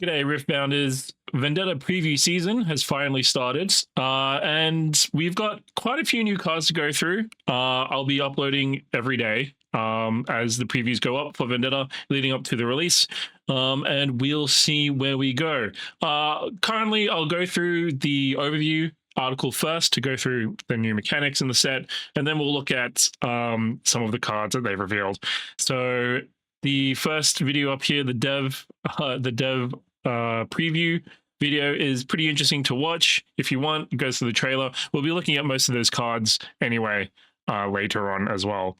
G'day, Riftbounders. Vendetta preview season has finally started, and we've got quite a few new cards to go through. I'll be uploading every day as the previews go up for Vendetta leading up to the release, and we'll see where we go. Currently, I'll go through the overview article first to go through the new mechanics in the set, and then we'll look at some of the cards that they've revealed. So the first video up here, the dev preview video, is pretty interesting to watch. If you want, it goes to the trailer. We'll be looking at most of those cards anyway later on as well.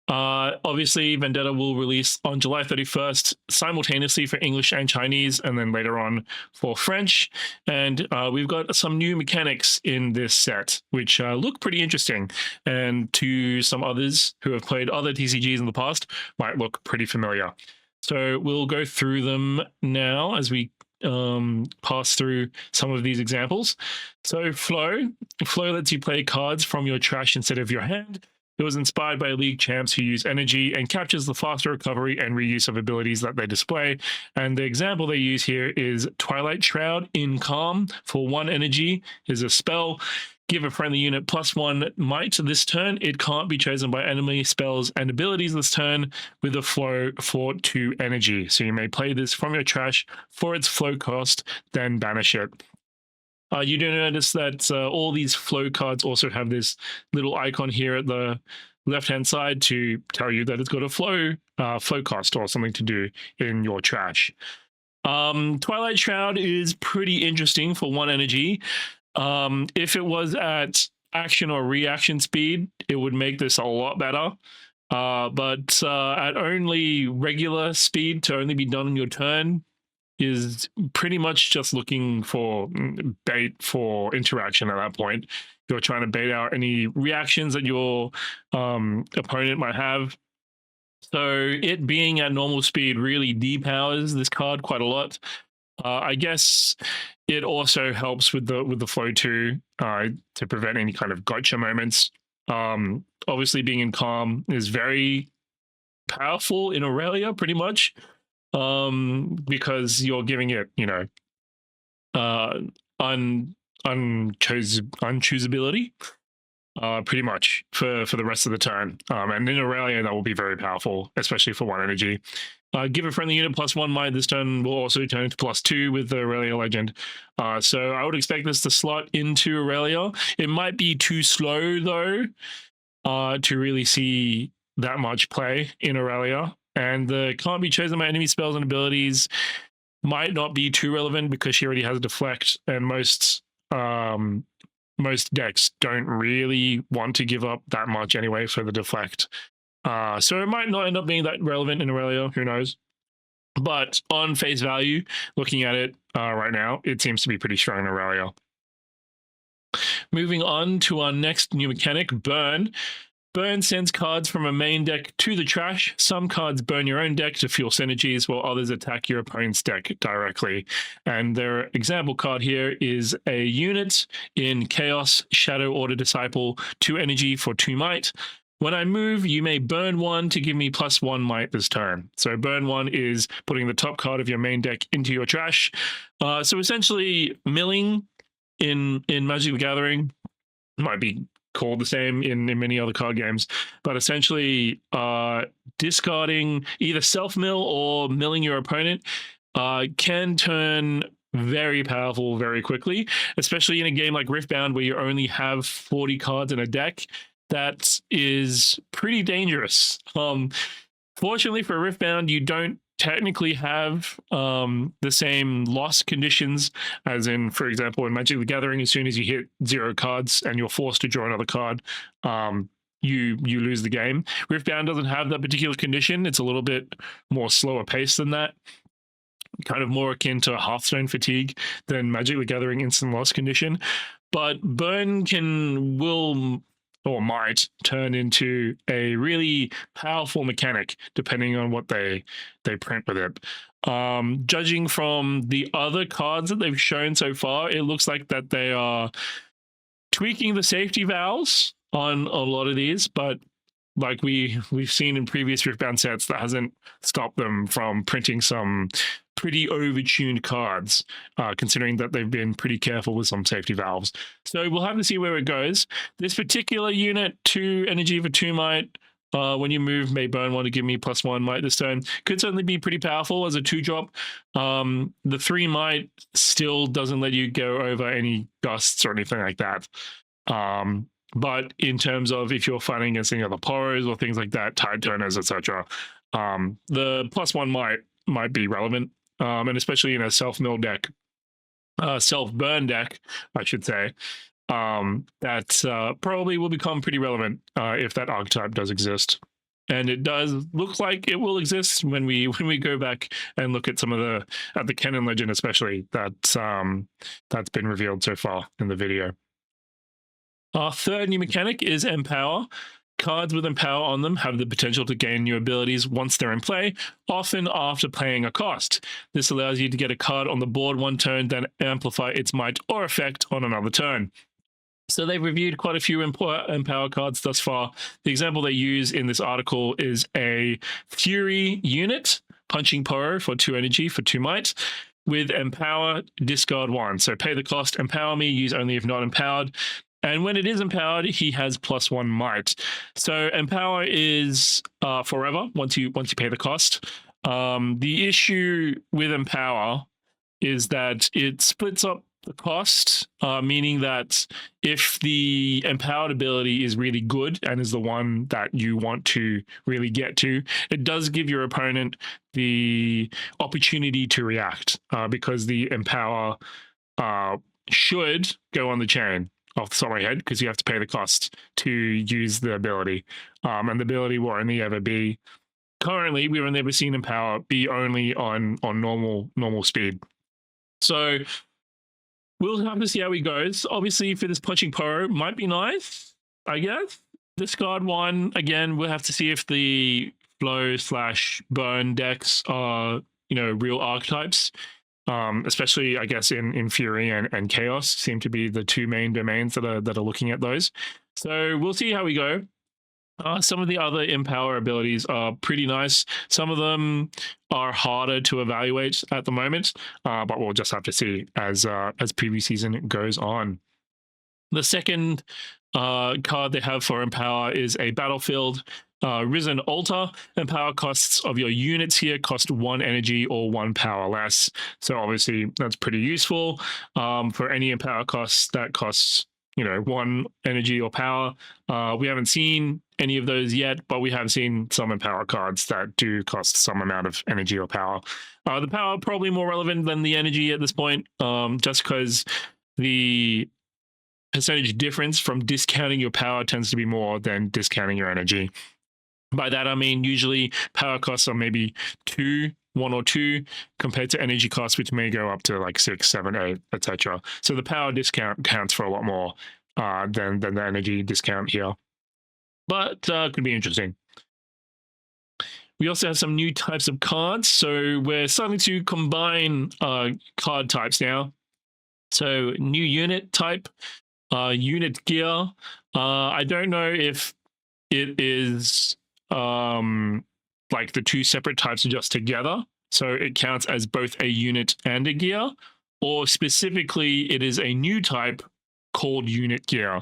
Obviously, Vendetta will release on July 31st simultaneously for English and Chinese, and then later on for French. And we've got some new mechanics in this set, which look pretty interesting, and to some others who have played other TCGs in the past might look pretty familiar. So we'll go through them now as we pass through some of these examples. So Flow lets you play cards from your trash instead of your hand. It was inspired by league champs who use energy and captures the faster recovery and reuse of abilities that they display. And the example they use here is Twilight Shroud in Calm for 1 energy is a spell. Give a friendly unit +1 might this turn. It can't be chosen by enemy spells and abilities this turn with a flow for 2 energy. So you may play this from your trash for its flow cost, then banish it. You do notice that all these flow cards also have this little icon here at the left-hand side to tell you that it's got a flow cost or something to do in your trash. Twilight Shroud is pretty interesting for 1 energy. If it was at action or reaction speed, it would make this a lot better. But at only regular speed to only be done on your turn is pretty much just looking for bait for interaction at that point. You're trying to bait out any reactions that your opponent might have. So it being at normal speed really depowers this card quite a lot. I guess it also helps with the flow too, to prevent any kind of gotcha moments. Obviously being in Calm is very powerful in Aurelia pretty much. Because you're giving it, unchoosability, pretty much for the rest of the turn. And in Aurelia, that will be very powerful, especially for 1 energy. Give a friendly unit +1 might this turn will also turn into +2 with the Aurelia Legend. So I would expect this to slot into Aurelia. It might be too slow though, to really see that much play in Aurelia. And the can't be chosen by enemy spells and abilities might not be too relevant because she already has a deflect, and most decks don't really want to give up that much anyway for the deflect. So it might not end up being that relevant in Aurelia, who knows? But on face value, looking at it right now, it seems to be pretty strong in Aurelia. Moving on to our next new mechanic, Burn. Burn sends cards from a main deck to the trash. Some cards burn your own deck to fuel synergies, while others attack your opponent's deck directly. And their example card here is a unit in Chaos, Shadow Order Disciple, 2 energy for 2 might. When I move, you may burn 1 to give me +1 might this turn. So burn 1 is putting the top card of your main deck into your trash. So essentially milling in Magic the Gathering might be called the same in many other card games, but essentially discarding either self-mill or milling your opponent can turn very powerful very quickly, especially in a game like Riftbound where you only have 40 cards in a deck. That is pretty dangerous. Fortunately for Riftbound, you don't technically have the same loss conditions as in, for example, in Magic the Gathering. As soon as you hit 0 cards and you're forced to draw another card, you lose the game. Riftbound doesn't have that particular condition. It's a little bit more slower paced than that, kind of more akin to Hearthstone fatigue than Magic the Gathering instant loss condition. But Burn will or might turn into a really powerful mechanic depending on what they print with it. Judging from the other cards that they've shown so far, it looks like that they are tweaking the safety valves on a lot of these, but like we've seen in previous Riftbound sets, that hasn't stopped them from printing some pretty overtuned cards, considering that they've been pretty careful with some safety valves. So we'll have to see where it goes. This particular unit, 2 energy for 2 might. When you move, may burn 1 to give me +1 might this turn. Could certainly be pretty powerful as a 2-drop. The 3 might still doesn't let you go over any gusts or anything like that. But in terms of if you're fighting against any other poros or things like that, tide turners, etc., the +1 might be relevant, and especially in a self-mill deck, self-burn deck, I should say. That probably will become pretty relevant if that archetype does exist, and it does look like it will exist when we go back and look at some of the canon legend, especially that's been revealed so far in the video. Our third new mechanic is Empower. Cards with Empower on them have the potential to gain new abilities once they're in play, often after paying a cost. This allows you to get a card on the board one turn, then amplify its might or effect on another turn. So they've reviewed quite a few Empower cards thus far. The example they use in this article is a Fury unit, Punching Poro for 2 energy for 2 might, with Empower, discard 1. So pay the cost, empower me, use only if not empowered. And when it is empowered, he has +1 might. So empower is forever once you pay the cost. The issue with empower is that it splits up the cost, meaning that if the empowered ability is really good and is the one that you want to really get to, it does give your opponent the opportunity to react, because the empower should go on the chain off the top of my head, because you have to pay the cost to use the ability, and the ability will only ever be, currently we've never seen empower be only on normal speed. So we'll have to see how it goes. Obviously, for this Punching Poro, might be nice, I guess. Discard 1, again, we'll have to see if the flow/burn decks are, real archetypes. Especially, I guess, in Fury and Chaos seem to be the 2 main domains that are looking at those. So we'll see how we go. Some of the other Empower abilities are pretty nice. Some of them are harder to evaluate at the moment, but we'll just have to see as preview season goes on. The second card they have for Empower is a Battlefield Risen Altar. Empower costs of your units here cost 1 energy or 1 power less. So obviously that's pretty useful. For any Empower costs that costs 1 energy or power. We haven't seen any of those yet, but we have seen some Empower cards that do cost some amount of energy or power. The power probably more relevant than the energy at this point, just because the percentage difference from discounting your power tends to be more than discounting your energy. By that I mean usually power costs are maybe 1 or 2 compared to energy costs, which may go up to like 6, 7, 8, etc. So the power discount counts for a lot more than the energy discount here. But could be interesting. We also have some new types of cards. So we're starting to combine card types now. So new unit type, unit gear. I don't know if it is like the 2 separate types are just together, so it counts as both a unit and a gear, or specifically it is a new type called unit gear.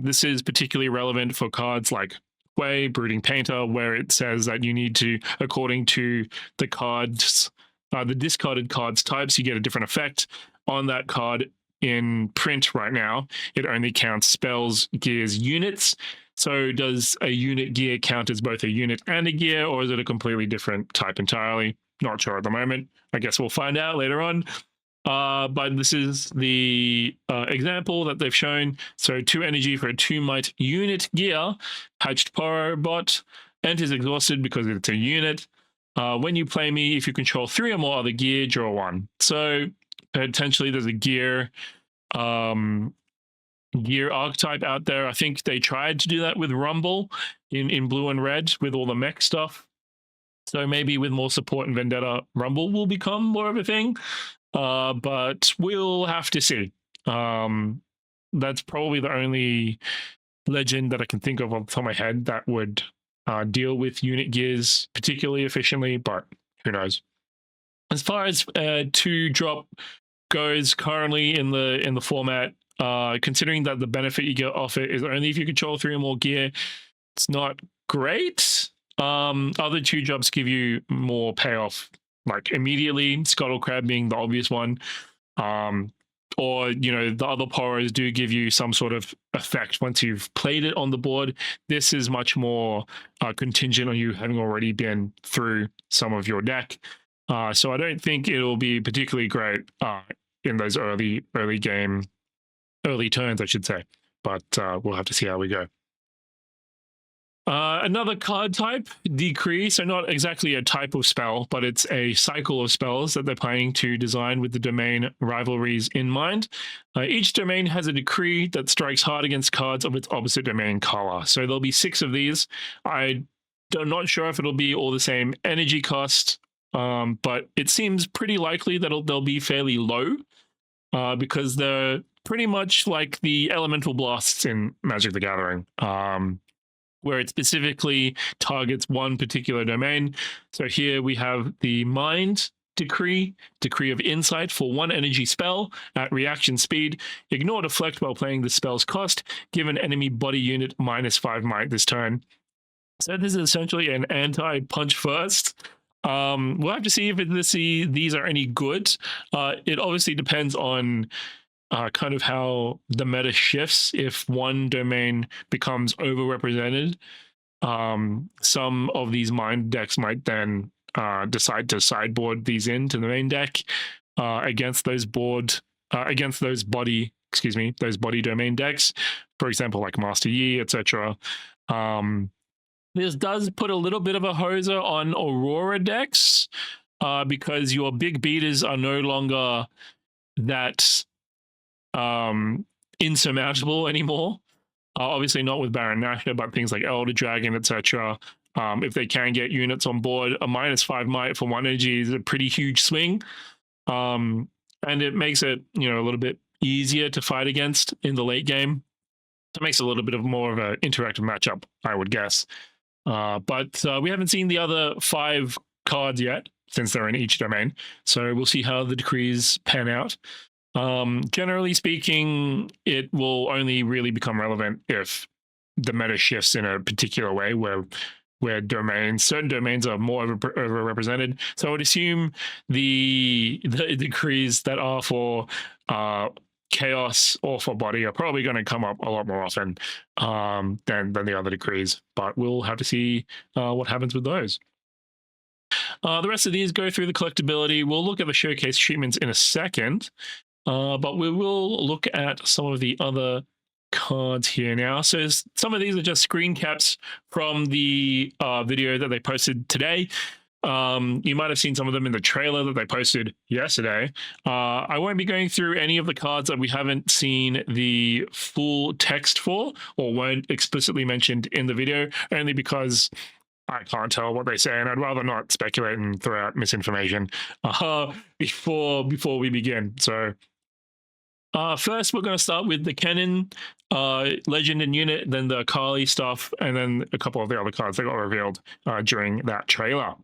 This is particularly relevant for cards like Way, Brooding Painter, where it says that you need to, according to the cards, the discarded cards types, you get a different effect on that card. In print right now, it only counts spells, gears, units. So does a unit gear count as both a unit and a gear, or is it a completely different type entirely? Not sure at the moment. I guess we'll find out later on. But this is the example that they've shown. So 2 energy for a 2 might unit gear. Patched Poro bot enters exhausted because it's a unit. When you play me, if you control 3 or more other gear, draw 1. So potentially there's a gear archetype out there. I think they tried to do that with Rumble in blue and red with all the mech stuff. So maybe with more support in Vendetta, Rumble will become more of a thing. But we'll have to see. That's probably the only legend that I can think of off the top of my head that would deal with unit gears particularly efficiently, but who knows. As far as 2-drop goes currently in the format, considering that the benefit you get off it is only if you control 3 or more gear, it's not great. Other 2-drops give you more payoff, like immediately, Scuttle Crab being the obvious one. Or, you know, the other poros do give you some sort of effect once you've played it on the board. This is much more contingent on you having already been through some of your deck. So I don't think it'll be particularly great in those early turns, I should say. But we'll have to see how we go. Another card type, Decree. So not exactly a type of spell, but it's a cycle of spells that they're planning to design with the domain rivalries in mind. Each domain has a decree that strikes hard against cards of its opposite domain color. So there'll be 6 of these. I'm not sure if it'll be all the same energy cost, but it seems pretty likely that they'll be fairly low because they're pretty much like the elemental blasts in Magic the Gathering. Where it specifically targets one particular domain. So here we have the Mind Decree of Insight for 1 energy spell at reaction speed. Ignore deflect while playing the spell's cost. Give an enemy body unit -5 might this turn. So this is essentially an anti-punch first. We'll have to see if these are any good. It obviously depends on kind of how the meta shifts. If one domain becomes overrepresented, some of these mind decks might then decide to sideboard these into the main deck against those body domain decks, for example, like Master Yi, etc. This does put a little bit of a hoser on Aurora decks because your big beaters are no longer that insurmountable anymore. Obviously not with Baron Nashor, but things like Elder Dragon, etc. If they can get units on board, a -5 might for 1 energy is a pretty huge swing. And it makes it, you know, a little bit easier to fight against in the late game. So it makes it a little bit more of an interactive matchup, I would guess. But we haven't seen the other 5 cards yet, since they're in each domain. So we'll see how the decrees pan out. Generally speaking, it will only really become relevant if the meta shifts in a particular way where certain domains are more overrepresented. So I would assume the decrees that are for chaos or for body are probably going to come up a lot more often than the other decrees, but we'll have to see what happens with those. The rest of these go through the collectability. We'll look at the showcase treatments in a second. But we will look at some of the other cards here now. So some of these are just screen caps from the video that they posted today. You might have seen some of them in the trailer that they posted yesterday. I won't be going through any of the cards that we haven't seen the full text for or weren't explicitly mentioned in the video, only because I can't tell what they say, and I'd rather not speculate and throw out misinformation before we begin. So first, we're going to start with the Kennen Legend and Unit, then the Akali stuff, and then a couple of the other cards that got revealed during that trailer.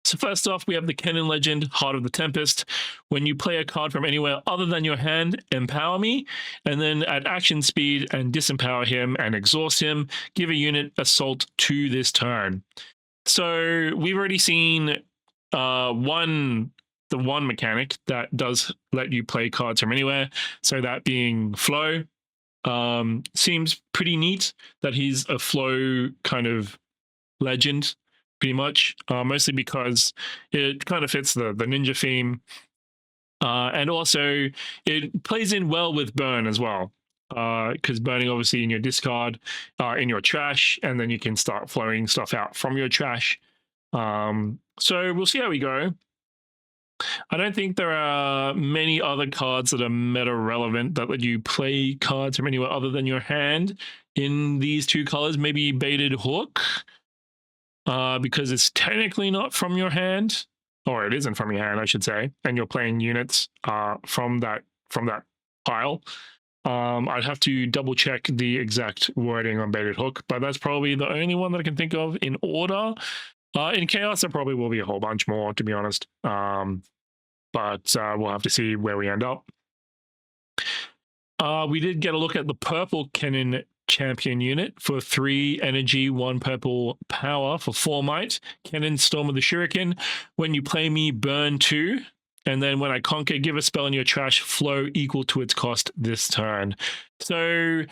So first off, we have the Kennen Legend, Heart of the Tempest. When you play a card from anywhere other than your hand, empower me, and then at action speed and disempower him and exhaust him, give a unit assault to this turn. So we've already seen the one mechanic that does let you play cards from anywhere, so that being Flow. Seems pretty neat that he's a Flow kind of legend, pretty much, mostly because it kind of fits the ninja theme, and also it plays in well with Burn as well, because burning obviously in your discard, in your trash, and then you can start flowing stuff out from your trash. So we'll see how we go. I don't think there are many other cards that are meta relevant that let you play cards from anywhere other than your hand in these 2 colors. Maybe Baited Hook, because it's technically not from your hand, or it isn't from your hand, I should say, and you're playing units from that pile. I'd have to double check the exact wording on Baited Hook, but that's probably the only one that I can think of in order. In Chaos, there probably will be a whole bunch more, to be honest. But we'll have to see where we end up. We did get a look at the purple Kennen champion unit for 3 energy, 1 purple power for 4 might. Kennen, Storm of the Shuriken. When you play me, burn 2. And then when I conquer, give a spell in your trash flow equal to its cost this turn. So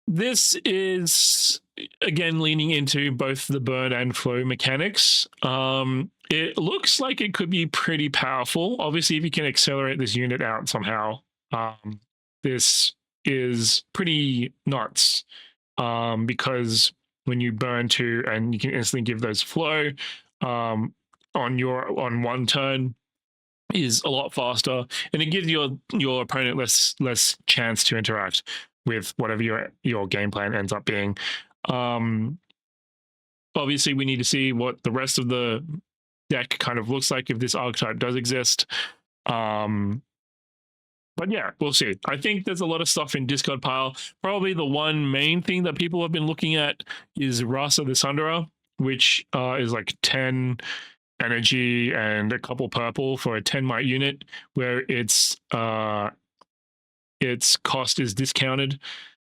this is, again, leaning into both the burn and flow mechanics. It looks like it could be pretty powerful. Obviously, if you can accelerate this unit out somehow, this is pretty nuts, because when you burn 2 and you can instantly give those flow on 1 turn, is a lot faster, and it gives your opponent less chance to interact with whatever your game plan ends up being. Obviously, we need to see what the rest of the deck kind of looks like if this archetype does exist. But yeah, we'll see. I think there's a lot of stuff in discard pile. Probably the one main thing that people have been looking at is Rasa the Sunderer, which is like 10 energy and a couple purple for a 10 might unit, where its cost is discounted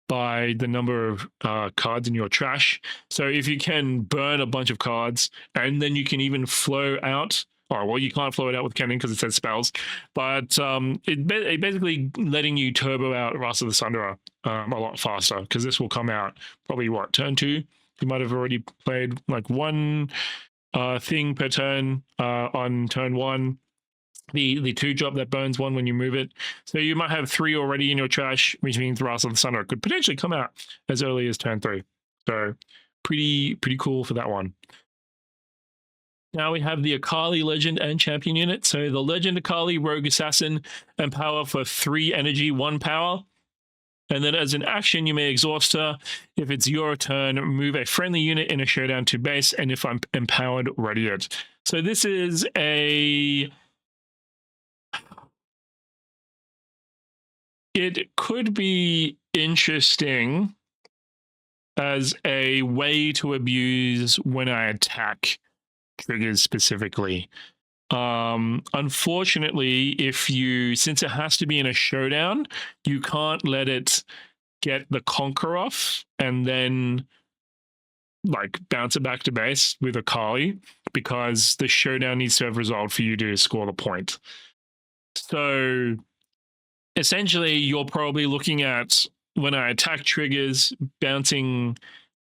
by the number of cards in your trash. So if you can burn a bunch of cards and then you can even flow out, or well, you can't flow it out with Kennen because it says spells, but it basically letting you turbo out Rasa the Sunderer a lot faster, because this will come out probably turn 2. You might have already played like 1 thing per turn on turn 1. The 2-drop that burns 1 when you move it. So you might have 3 already in your trash, which means Rasa the Sunderer could potentially come out as early as turn 3. So pretty cool for that one. Now we have the Akali Legend and Champion unit. So the Legend Akali Rogue Assassin and power for 3 energy, 1 power. And then as an action, you may exhaust her. If it's your turn, move a friendly unit in a showdown to base, and if I'm empowered, ready it. So this is it could be interesting as a way to abuse when I attack triggers specifically. Unfortunately, since it has to be in a showdown, you can't let it get the conquer off and then like bounce it back to base with Akali, because the showdown needs to have resolved for you to score the point. So essentially, you're probably looking at, when I attack triggers, bouncing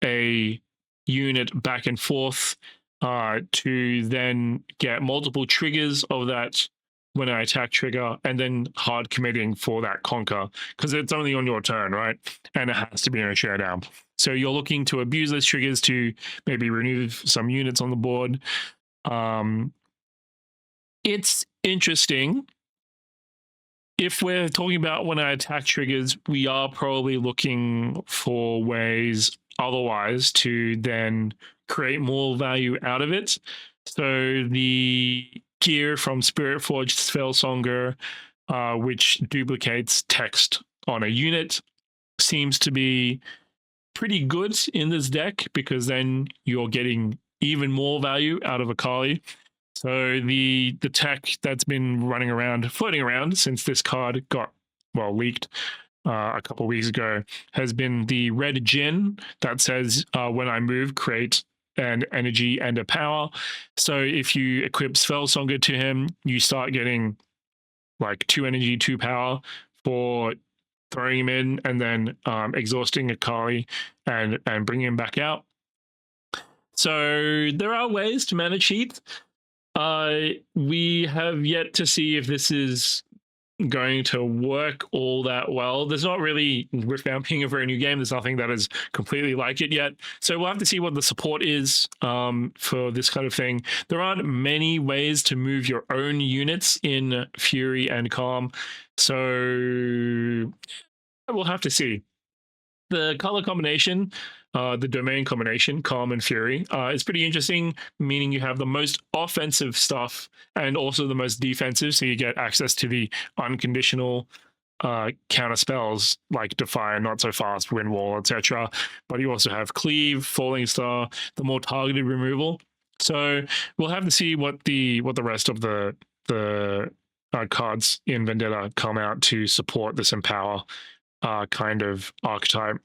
a unit back and forth to then get multiple triggers of that when I attack trigger, and then hard committing for that conquer, because it's only on your turn, right? And it has to be in a showdown. So you're looking to abuse those triggers to maybe remove some units on the board. It's interesting. If we're talking about when I attack triggers, we are probably looking for ways otherwise to then create more value out of it. So the gear from Spirit Forged Spellsonger, which duplicates text on a unit, seems to be pretty good in this deck, because then you're getting even more value out of Akali. So the tech that's been floating around since this card got leaked a couple of weeks ago has been the red Jin that says when I move, create an energy and a power. So if you equip Spellsonger to him, you start getting like 2 energy, 2 power for throwing him in, and then exhausting Akali and bringing him back out. So there are ways to mana cheat. We have yet to see if this is going to work all that well. There's not really, Riftbound being a very new game, there's nothing that is completely like it yet. So we'll have to see what the support is for this kind of thing. There aren't many ways to move your own units in Fury and Calm. So we'll have to see. The color combination, the domain combination, Calm and Fury, is pretty interesting, meaning you have the most offensive stuff and also the most defensive, so you get access to the unconditional counter spells like Defy, Not So Fast, Wind Wall, etc. But you also have Cleave, Falling Star, the more targeted removal. So we'll have to see what the rest of the cards in Vendetta come out to support this Empower kind of archetype.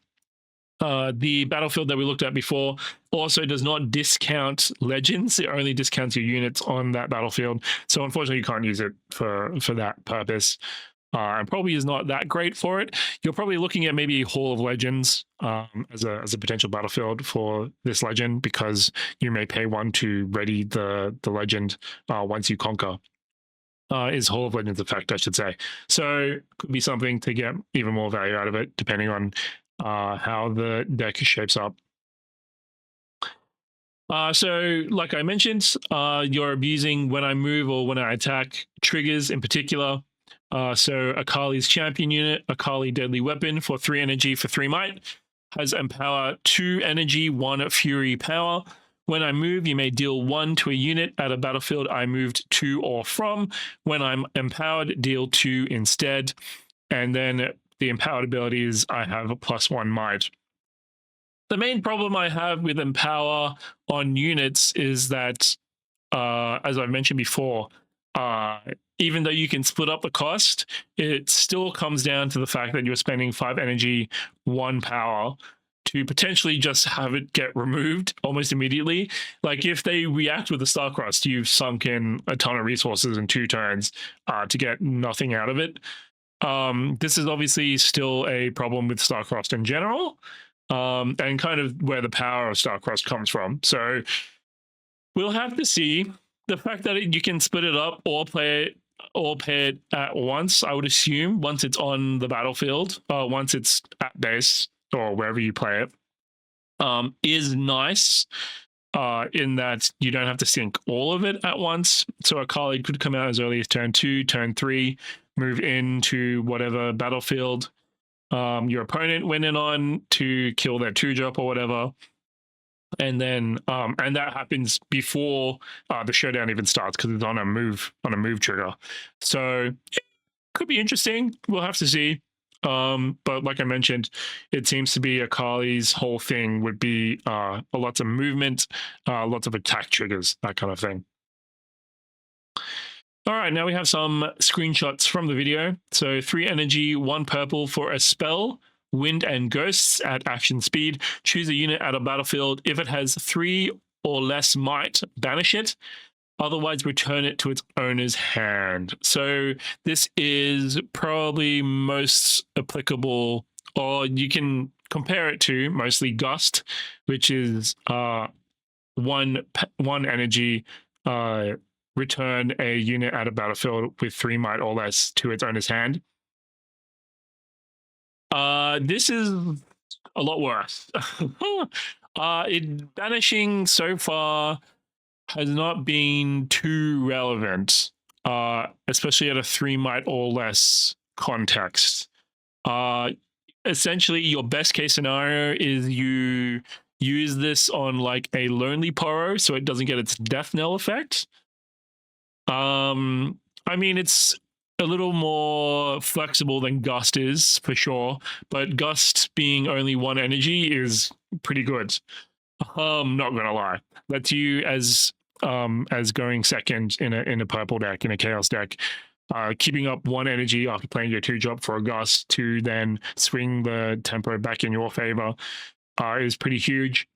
The battlefield that we looked at before also does not discount legends. It only discounts your units on that battlefield. So unfortunately, you can't use it for that purpose. And probably is not that great for it. You're probably looking at maybe Hall of Legends as a potential battlefield for this legend, because you may pay one to ready the legend once you conquer. Is Hall of Legends effect, I should say. So could be something to get even more value out of it, depending on how the deck shapes up. So, like I mentioned, you're abusing when I move or when I attack triggers in particular. So Akali's champion unit, Akali Deadly Weapon for 3 energy for 3 might, has Empower 2 energy, 1 fury power. When I move, you may deal 1 to a unit at a battlefield I moved to or from. When I'm empowered, deal 2 instead. And then the empowered abilities, I have a +1 might. The main problem I have with Empower on units is that, as I've mentioned before, even though you can split up the cost, it still comes down to the fact that you're spending 5 energy, 1 power to potentially just have it get removed almost immediately. Like if they react with the Starcrossed, you've sunk in a ton of resources in 2 turns to get nothing out of it. This is obviously still a problem with Starcrossed in general, and kind of where the power of Starcrossed comes from. So we'll have to see. The fact that you can split it up or play it at once, I would assume, once it's on the battlefield, once it's at base or wherever you play it, is nice in that you don't have to sink all of it at once. So a colleague could come out as early as turn 2, turn 3, move into whatever battlefield your opponent went in on to kill their 2-drop or whatever. And then and that happens before the showdown even starts, because it's on a move trigger. So it could be interesting. We'll have to see. But like I mentioned, it seems to be Akali's whole thing would be lots of movement, lots of attack triggers, that kind of thing. All right, now we have some screenshots from the video. So 3 energy, 1 purple for a spell, Wind and Ghosts at action speed. Choose a unit at a battlefield. If it has 3 or less might, banish it. Otherwise, return it to its owner's hand. So this is probably most applicable, or you can compare it to mostly Gust, which is 1 energy, return a unit at a battlefield with 3 might or less to its owner's hand. This is a lot worse. Banishing so far has not been too relevant, especially at a 3 might or less context. Essentially, your best case scenario is you use this on like a lonely Poro so it doesn't get its death knell effect. I mean, it's a little more flexible than Gust is, for sure, but Gust being only 1 energy is pretty good. Not gonna lie. That's you as going second in a purple deck, in a chaos deck. Keeping up 1 energy after playing your 2-drop for a Gust to then swing the tempo back in your favor is pretty huge.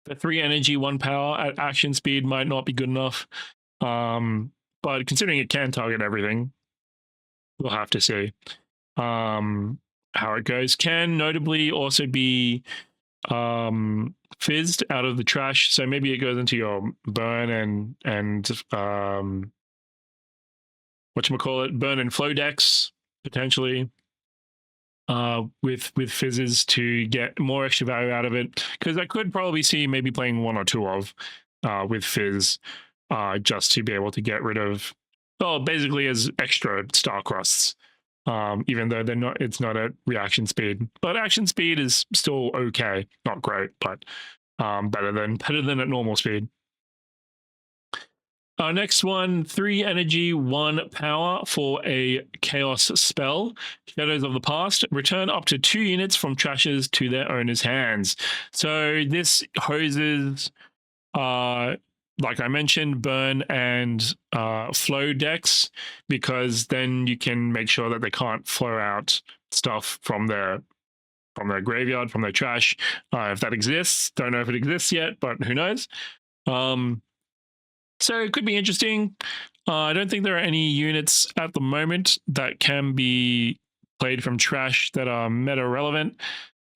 The 3 energy, 1 power at action speed might not be good enough. But considering it can target everything, we'll have to see how it goes. Can notably also be fizzed out of the trash, so maybe it goes into your burn and whatchamacallit, burn and flow decks potentially, with fizzes to get more extra value out of it, because I could probably see maybe playing 1 or 2 of with fizz, just to be able to get rid of, well, basically as extra Starcrossed, even though it's not at reaction speed. But action speed is still okay, not great, but better than at normal speed. Our next one, 3 energy, 1 power for a chaos spell. Shadows of the Past. Return up to 2 units from trashes to their owner's hands. So this hoses, like I mentioned, burn and flow decks, because then you can make sure that they can't flow out stuff from their graveyard, from their trash, if that exists. Don't know if it exists yet, but who knows. So it could be interesting. I don't think there are any units at the moment that can be played from trash that are meta relevant.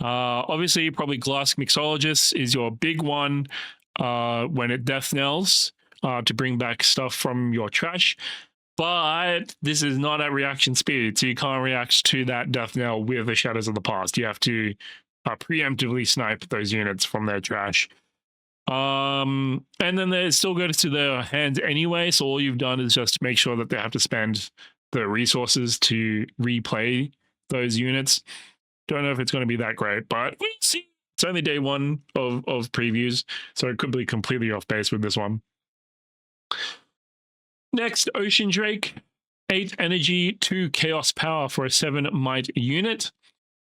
Obviously, probably Glass Mixologist is your big one when it death knells to bring back stuff from your trash. But this is not at reaction speed, so you can't react to that death knell with the Shadows of the Past. You have to preemptively snipe those units from their trash. And then they still go to their hands anyway, so all you've done is just make sure that they have to spend the resources to replay those units. Don't know if it's going to be that great, but we'll see. It's only day 1 of previews, so it could be completely off base with this one. Next, Ocean Drake. 8 energy, 2 chaos power for a 7 might unit.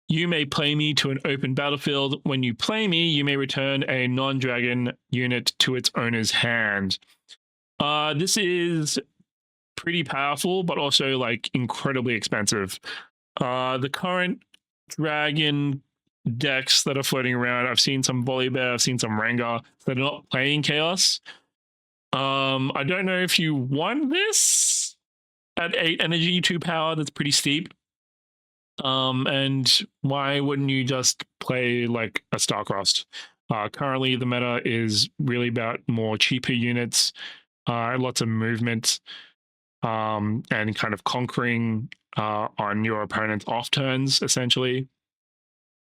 You may play me to an open battlefield. When you play me, you may return a non-dragon unit to its owner's hand. This is pretty powerful, but also like incredibly expensive. The current dragon decks that are floating around, I've seen some Volibear, I've seen some Rengar that are not playing Chaos. I don't know if you want this at 8 energy, 2 power. That's pretty steep. And why wouldn't you just play like a Starcrossed? Currently, the meta is really about more cheaper units, lots of movement, and kind of conquering on your opponent's off turns, essentially.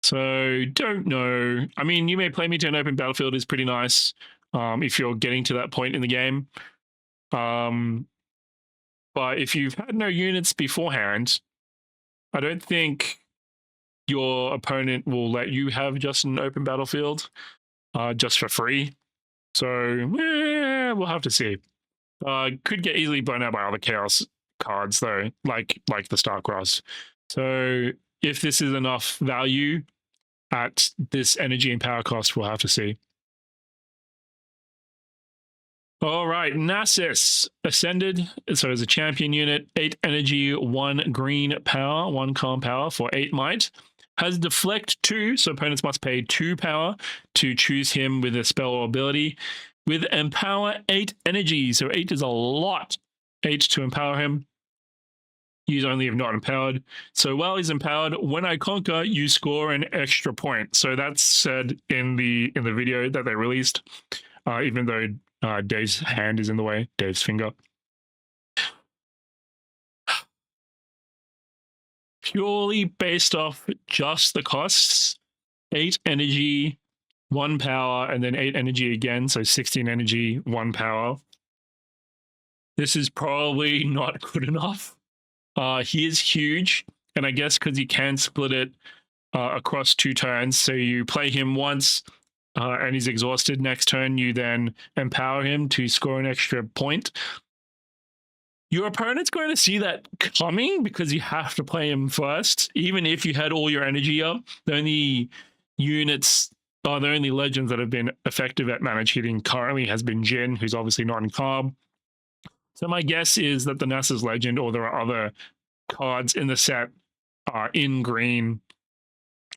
So, don't know. I mean, you may play me to an open battlefield is pretty nice if you're getting to that point in the game. But if you've had no units beforehand, I don't think your opponent will let you have just an open battlefield just for free. So we'll have to see. Could get easily blown out by other chaos cards though, like the Starcross. So if this is enough value at this energy and power cost, we'll have to see. All right, Nasus ascended. So as a champion unit, 8 energy, 1 green power, 1 calm power for 8 might. Has deflect 2, so opponents must pay 2 power to choose him with a spell or ability. With empower, 8 energy, so 8 is a lot. 8 to empower him. Use only if not empowered. So while he's empowered, when I conquer, you score an extra point. So that's said in the video that they released, even though Dave's hand is in the way, Dave's finger. Purely based off just the costs, 8 energy, 1 power, and then 8 energy again, so 16 energy, 1 power. This is probably not good enough. He is huge, and I guess because you can split it across 2 turns, so you play him once, and he's exhausted. Next turn, you then empower him to score an extra point. Your opponent's going to see that coming because you have to play him first. Even if you had all your energy up, the only units, the only legends that have been effective at manage hitting currently has been Jin, who's obviously not in carb. So my guess is that the Nasus legend, or there are other cards in the set in green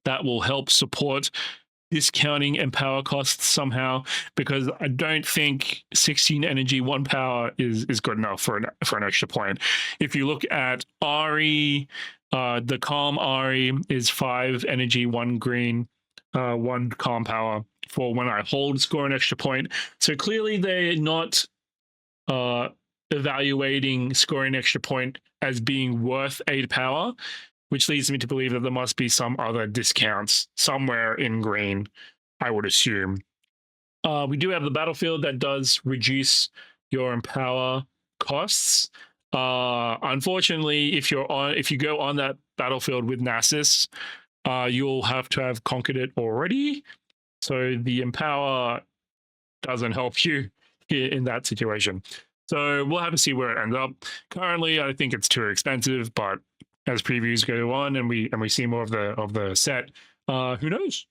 that will help support discounting and power costs somehow, because I don't think 16 energy, 1 power is good enough for an extra point. If you look at Ari, the calm Ari is 5 energy, 1 green, 1 calm power for when I hold, score an extra point. So clearly they're not evaluating scoring an extra point as being worth 8 power, which leads me to believe that there must be some other discounts somewhere in green, I would assume. We do have the battlefield that does reduce your empower costs. Unfortunately, if you go on that battlefield with Nasus, you'll have to have conquered it already. So the empower doesn't help you in that situation. So we'll have to see where it ends up. Currently, I think it's too expensive, but as previews go on and we see more of the set, who knows?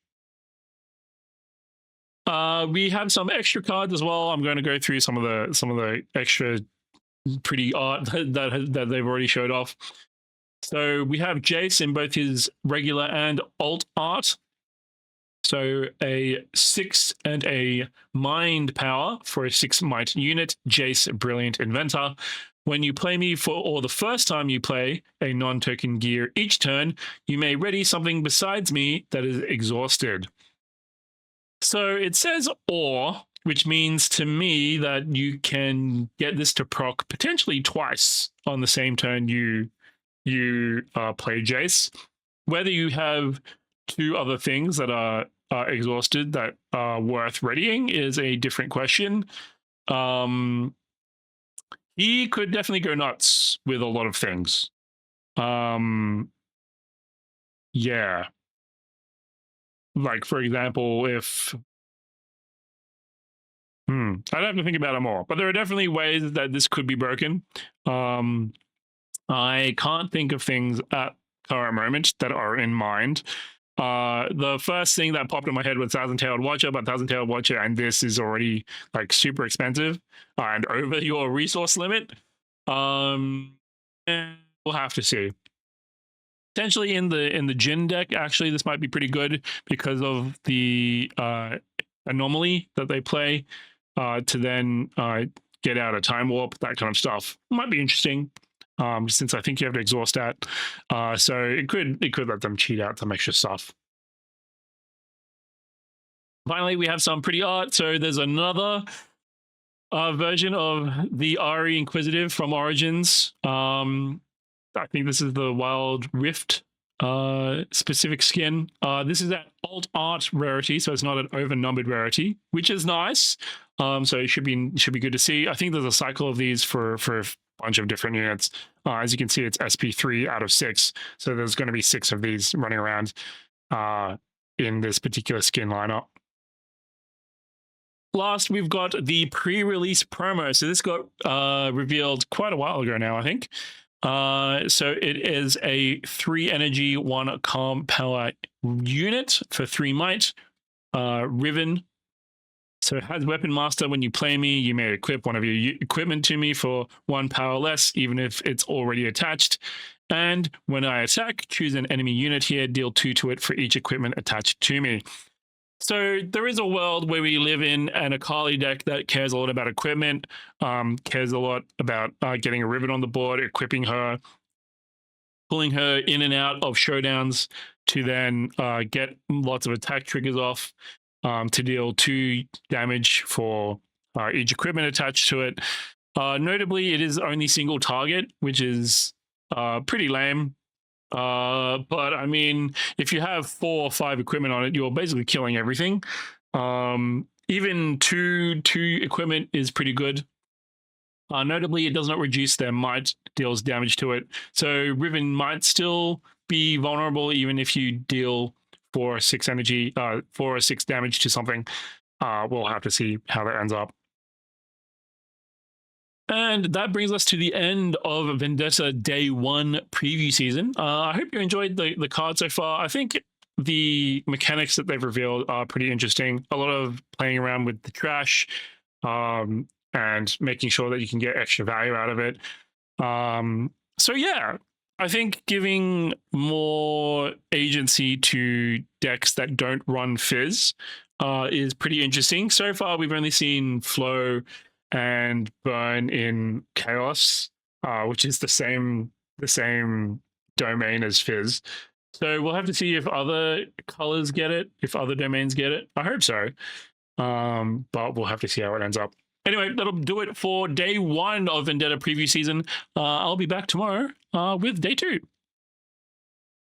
We have some extra cards as well. I'm going to go through some of the extra pretty art that they've already showed off. So we have Jace in both his regular and alt art. So a 6 and a mind power for a 6 might unit, Jace, Brilliant Inventor. When you play me or the first time you play a non-token gear each turn, you may ready something besides me that is exhausted. So it says or, which means to me that you can get this to proc potentially twice on the same turn you play Jace. Whether you have 2 other things that are exhausted that are worth readying is a different question. He could definitely go nuts with a lot of things. Yeah. Like, for example, if... I'd have to think about it more. But there are definitely ways that this could be broken. I can't think of things at current moment that are in mind. The first thing that popped in my head was Thousand-Tailed Watcher, but Thousand-Tailed Watcher and this is already like super expensive and over your resource limit. We'll have to see. Potentially in the Jin deck, actually, this might be pretty good because of the anomaly that they play to then get out a time warp, that kind of stuff. Might be interesting. Since I think you have to exhaust that. So it could let them cheat out some extra stuff. Finally, we have some pretty art. So there's another version of the Ari Inquisitive from Origins. I think this is the Wild Rift specific skin. This is at alt art rarity, so it's not an overnumbered rarity, which is nice. So it should be good to see. I think there's a cycle of these for a bunch of different units. As you can see, it's SP3 out of 6, so there's going to be 6 of these running around in this particular skin lineup. Last, we've got the pre-release promo. So this got revealed quite a while ago now, I think. So it is a 3 energy, 1 calm power unit for 3 might. Riven. So it has Weapon Master. When you play me, you may equip one of your equipment to me for 1 power less, even if it's already attached. And when I attack, choose an enemy unit here, deal 2 to it for each equipment attached to me. So there is a world where we live in an Akali deck that cares a lot about equipment, cares a lot about getting a Riven on the board, equipping her, pulling her in and out of showdowns to then get lots of attack triggers off to deal 2 damage for each equipment attached to it. Notably, it is only single target, which is pretty lame. But I mean, if you have 4 or 5 equipment on it, you're basically killing everything. Even two equipment is pretty good. Notably, it does not reduce their might, deals damage to it. So Riven might still be vulnerable even if you deal 4 or 6 energy, 4 or 6 damage to something. We'll have to see how that ends up. And that brings us to the end of Vendetta Day 1 preview season. I hope you enjoyed the card so far. I think the mechanics that they've revealed are pretty interesting. A lot of playing around with the trash and making sure that you can get extra value out of it. So yeah, I think giving more agency to decks that don't run Fizz is pretty interesting. So far, we've only seen Flow and Burn in Chaos, which is the same domain as Fizz. So we'll have to see if other colors get it, if other domains get it. I hope so, but we'll have to see how it ends up. Anyway, that'll do it for Day 1 of Vendetta preview season. I'll be back tomorrow with Day 2.